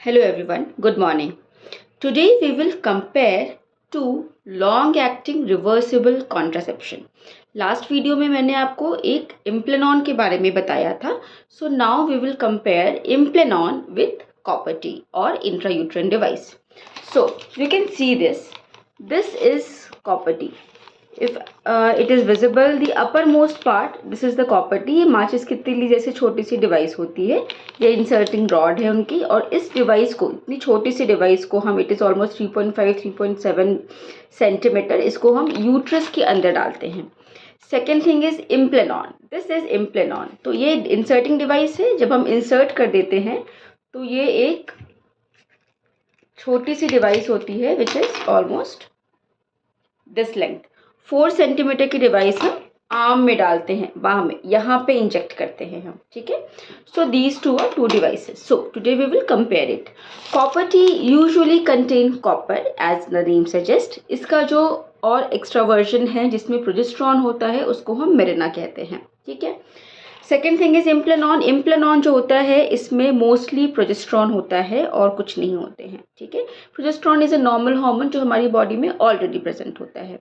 Hello everyone, good morning. Today we will compare two long-acting reversible contraception. Last video में मैंने आपको एक Implanon के बारे में बताया था. So now we will compare Implanon with Copper T or intrauterine device. So you can see this. This is Copper T. If it is visible, the uppermost part, this is the copper T. ये माचिस की तीली जैसे छोटी सी device होती है. ये inserting rod है उनकी, और इस डिवाइस को, इतनी छोटी सी डिवाइस को हम, इट इज़ ऑलमोस्ट 3.5-3.7 सेंटीमीटर, इसको हम यूट्रस के अंदर डालते हैं. Second thing is इम्प्लेनॉन. This is इम्प्लेनॉन. तो ये इंसर्टिंग डिवाइस है. जब हम इंसर्ट कर देते हैं तो ये एक छोटी सी डिवाइस होती है which is almost this length. 4 centimetre की डिवाइस हम आर्म में डालते हैं, बाह में, यहाँ पे इंजेक्ट करते हैं हम. ठीक है. So these two are 2 devices. So today we will compare it. Copper T usually contain copper as the name suggest. इसका जो और एक्स्ट्रा वर्जन है जिसमें प्रोजेस्टेरॉन होता है उसको हम मेरिना कहते हैं. ठीक है. Second thing is इम्प्लेनॉन. इम्प्लेनॉन जो होता है इसमें मोस्टली प्रोजेस्टेरॉन होता है और कुछ नहीं होते हैं. ठीक है. Progesterone is a normal hormone जो हमारी बॉडी में ऑलरेडी प्रेजेंट होता है.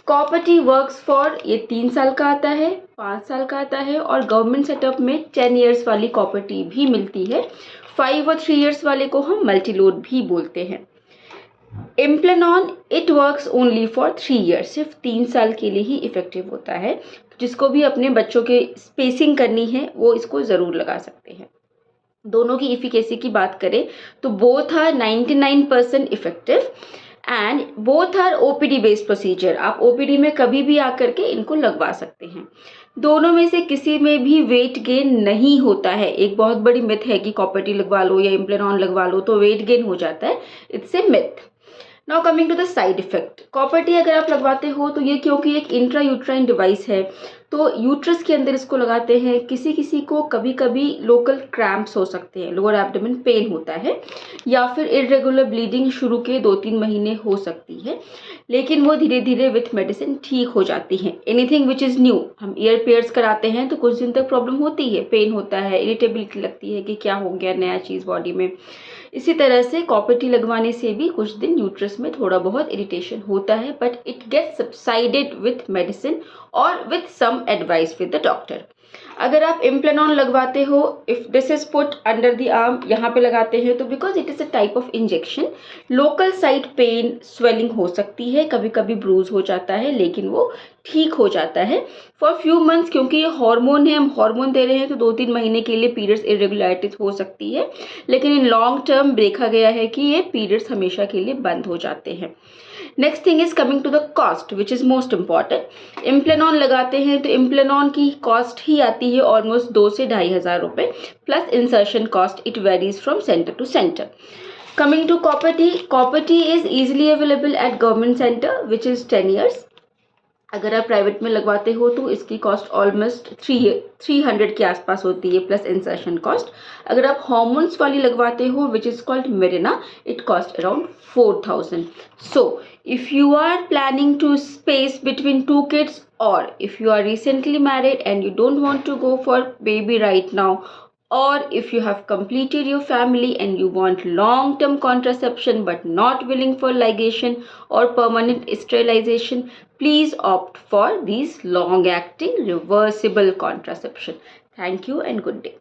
कॉपर टी वर्क्स फॉर, ये 3 साल का आता है, 5 साल का आता है, और गवर्नमेंट सेटअप में 10 ईयर्स वाली कॉपर टी भी मिलती है. 5 और 3 ईयर्स वाले को हम मल्टीलोड भी बोलते हैं. इम्प्लेनॉन it works only for 3 years. सिर्फ 3 साल के लिए ही इफेक्टिव होता है. जिसको भी अपने बच्चों के स्पेसिंग करनी है वो इसको ज़रूर लगा सकते हैं. दोनों की इफिकेसी की बात करें तो both are 99% effective and both are OPD based procedure. आप ओपीडी में कभी भी आकर के इनको लगवा सकते हैं. दोनों में से किसी में भी वेट गेन नहीं होता है. एक बहुत बड़ी मिथ है कि कॉपर टी लगवा लो या इम्प्लेनॉन लगवा लो तो वेट गेन हो जाता है. It's a myth. Now coming to the side effect. Copper T अगर आप लगवाते हो तो ये, क्योंकि एक इंट्रा यूट्राइन डिवाइस है तो यूट्रस के अंदर इसको लगाते हैं. किसी किसी को कभी कभी लोकल क्रैम्प्स हो सकते हैं, लोअर एब्डोमेन पेन होता है, या फिर इरेगुलर ब्लीडिंग शुरू के 2-3 महीने हो सकती है, लेकिन वो धीरे धीरे विथ मेडिसिन ठीक हो जाती है. एनीथिंग विच इज़ न्यू, हम ईयर पेयर्स कराते हैं तो कुछ दिन तक प्रॉब्लम होती है, पेन होता है, इरिटेबिलिटी लगती है कि क्या हो गया नया चीज़ बॉडी में. इसी तरह से कॉपर टी लगवाने से भी कुछ दिन यूट्रस में थोड़ा बहुत इरिटेशन होता है, but it gets subsided with medicine और with some advice with the doctor. अगर आप इम्प्लेनॉन लगवाते हो, if this is put under the arm, यहाँ पे लगाते हैं, तो because it is a type of injection, local side pain, swelling हो सकती है, कभी कभी ब्रूज हो जाता है, लेकिन वो ठीक हो जाता है फॉर फ्यू मंथ्स. क्योंकि ये हार्मोन है, हम हार्मोन दे रहे हैं, तो 2-3 महीने के लिए पीरियड्स इरेगुलरिटीज हो सकती है, लेकिन इन लॉन्ग टर्म देखा गया है कि ये पीरियड्स हमेशा के लिए बंद हो जाते हैं. Next thing is coming to the cost which is most important. Implanon लगाते हैं तो इम्प्लेनॉन की कॉस्ट ही आती है ऑलमोस्ट 2 से 2,500 रुपये plus insertion cost. It varies from centre to centre. Coming to copper tea, copper tea is easily available at government center which is 10 years. अगर आप प्राइवेट में लगवाते हो तो इसकी कॉस्ट ऑलमोस्ट 300 के आसपास होती है प्लस इंसर्शन कॉस्ट. अगर आप हॉर्मोन्स वाली लगवाते हो which is called Mirena, it cost around 4,000. So if you are planning to space between 2 kids, or if you are recently married and you don't want to go for baby right now, or if you have completed your family and you want long-term contraception but not willing for ligation or permanent sterilization, please opt for these long-acting reversible contraception. Thank you and good day.